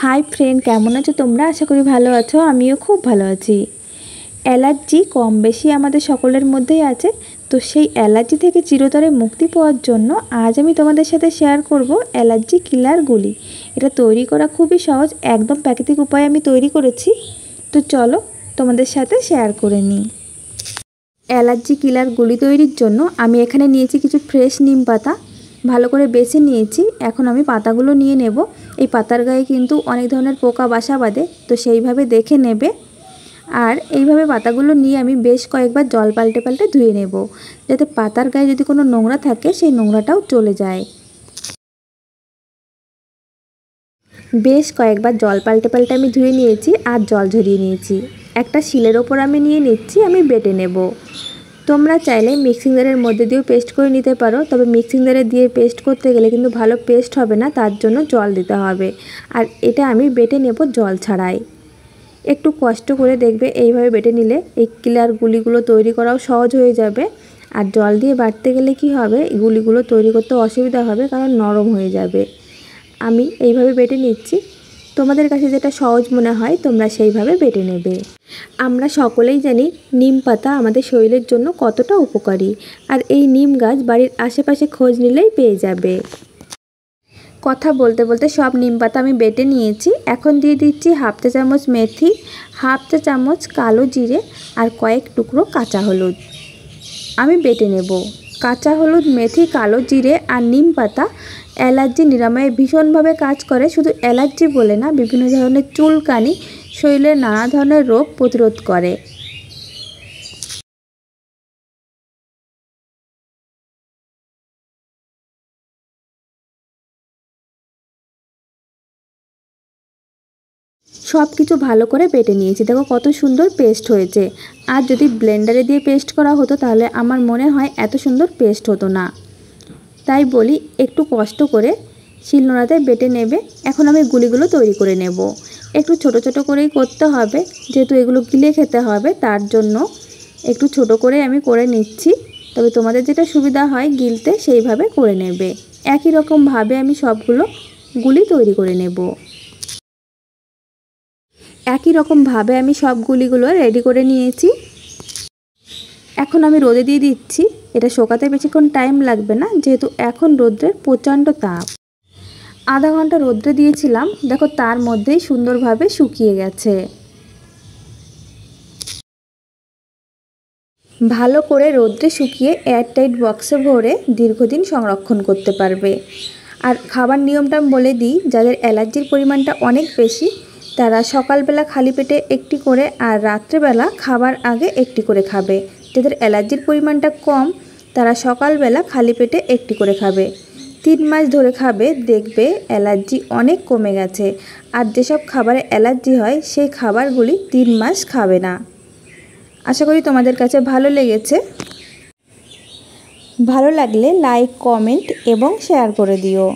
High friend केमन आछो तोमरा आशा करी भालो आछो आमिओ खूब भालो आछि। एलार्जी कम बेशी आमादेर सकलेर मध्येई आछे। तो सेई एलार्जी थेके चिरतरे मुक्ति पाওয়ার জন্য आज आमि तोमादेर साथे शेयर करब एलार्जी किलार गुली। एटा तैरी करा खूबই सहज, एकदम प्राकृतिक उपाये आमि तैरी करेछि। तो चलो तोमादेर साथे शेयर करे निই। एलार्जी किलार गुली तैरिर जন্য आमि एखाने निয়েছি কিছু फ्रेश নিম পাতা, ভালো করে বেছে নিয়েছি। এখন আমি পাতাগুলো নিয়ে নেব। এই পাতার গায়ে কিন্তু অনেক ধরনের পোকা বাসা বাঁধে, তো সেইভাবে দেখে নেবে। আর এইভাবে পাতাগুলো নিয়ে আমি বেশ কয়েকবার জল পাল্টে পাল্টে ধুয়ে নেব, যাতে পাতার গায়ে যদি কোনো নোংরা থাকে সেই নোংরাটাও চলে যায়। বেশ কয়েকবার জল পাল্টে পাল্টে আমি ধুয়ে নিয়েছি আর জল ঝরিয়ে নিয়েছি। একটা শিলের ওপর আমি নিয়ে নিচ্ছি, আমি বেটে নেব। তোমরা চাইলে মিক্সিং জারের মধ্যে দিয়েও পেস্ট করে নিতে পারো, তবে মিক্সিং জারে দিয়ে পেস্ট করতে গেলে কিন্তু ভালো পেস্ট হবে না, তার জন্য জল দিতে হবে। আর এটা আমি বেটে নেব জল ছাড়াই। একটু কষ্ট করে দেখবে, এইভাবে বেটে নিলে এই কিলার গুলিগুলো তৈরি করাও সহজ হয়ে যাবে। আর জল দিয়ে বাটতে গেলে কি হবে, গুলিগুলো তৈরি করতে অসুবিধা হবে, কারণ নরম হয়ে যাবে। আমি এইভাবে বেটে নিচ্ছি। তোমাদের কাছে যেটা সহজ মনে হয় তোমরা সেইভাবে বেটে নেবে। আমরা সকলেই জানি নিম পাতা আমাদের শরীরের জন্য কতটা উপকারী, আর এই নিম গাছ বাড়ির আশেপাশে খোঁজ নিলেই পেয়ে যাবে। কথা বলতে বলতে সব নিম পাতা আমি বেটে নিয়েছি। এখন দিয়ে দিচ্ছি হাফ চা চামচ মেথি, হাফ চা চামচ কালো জিরে আর কয়েক টুকরো কাঁচা হলুদ আমি বেটে নেব। কাঁচা হলুদ, মেথি, কালো জিরে আর নিম পাতা অ্যালার্জি নিরাময়ে ভীষণভাবে কাজ করে। শুধু অ্যালার্জি বলে না, বিভিন্ন ধরনের চুলকানি, শরীরের নানা ধরনের রোগ প্রতিরোধ করে। সব কিছু ভালো করে বেটে নিয়েছি, দেখো কত সুন্দর পেস্ট হয়েছে। আর যদি ব্লেন্ডারে দিয়ে পেস্ট করা হতো তাহলে আমার মনে হয় এত সুন্দর পেস্ট হতো না। তাই বলি একটু কষ্ট করে শিলনোড়াতে বেটে নেবে। এখন আমি গুলিগুলো তৈরি করে নেব। একটু ছোট ছোট করেই করতে হবে, যেহেতু এগুলো গিলে খেতে হবে, তার জন্য একটু ছোট করে আমি করে নিচ্ছি। তবে তোমাদের যেটা সুবিধা হয় গিলতে সেইভাবে করে নেবে। একই রকমভাবে আমি সবগুলো গুলি তৈরি করে নেব। একই রকমভাবে আমি সব গুলিগুলো রেডি করে নিয়েছি। এখন আমি রোদে দিয়ে দিচ্ছি। এটা শুকাতে বেশিক্ষণ টাইম লাগবে না, যেহেতু এখন রোদ্রের প্রচণ্ড তাপ। আধা ঘন্টা রোদ্রে দিয়েছিলাম, দেখো তার মধ্যেই সুন্দরভাবে শুকিয়ে গেছে। ভালো করে রোদ্রে শুকিয়ে এয়ারটাইট বক্সে ভরে দীর্ঘদিন সংরক্ষণ করতে পারবে। আর খাবার নিয়মটা আমি বলে দিই, যাদের অ্যালার্জির পরিমাণটা অনেক বেশি তারা সকালবেলা খালি পেটে একটি করে আর রাত্রেবেলা খাবার আগে একটি করে খাবে। যাদের অ্যালার্জির পরিমাণটা কম তারা সকালবেলা খালি পেটে একটি করে খাবে। 3 মাস ধরে খাবে, দেখবে অ্যালার্জি অনেক কমে গেছে। আর যেসব খাবারে অ্যালার্জি হয় সেই খাবারগুলি 3 মাস খাবে না। আশা করি তোমাদের কাছে ভালো লেগেছে। ভালো লাগলে লাইক, কমেন্ট এবং শেয়ার করে দিও।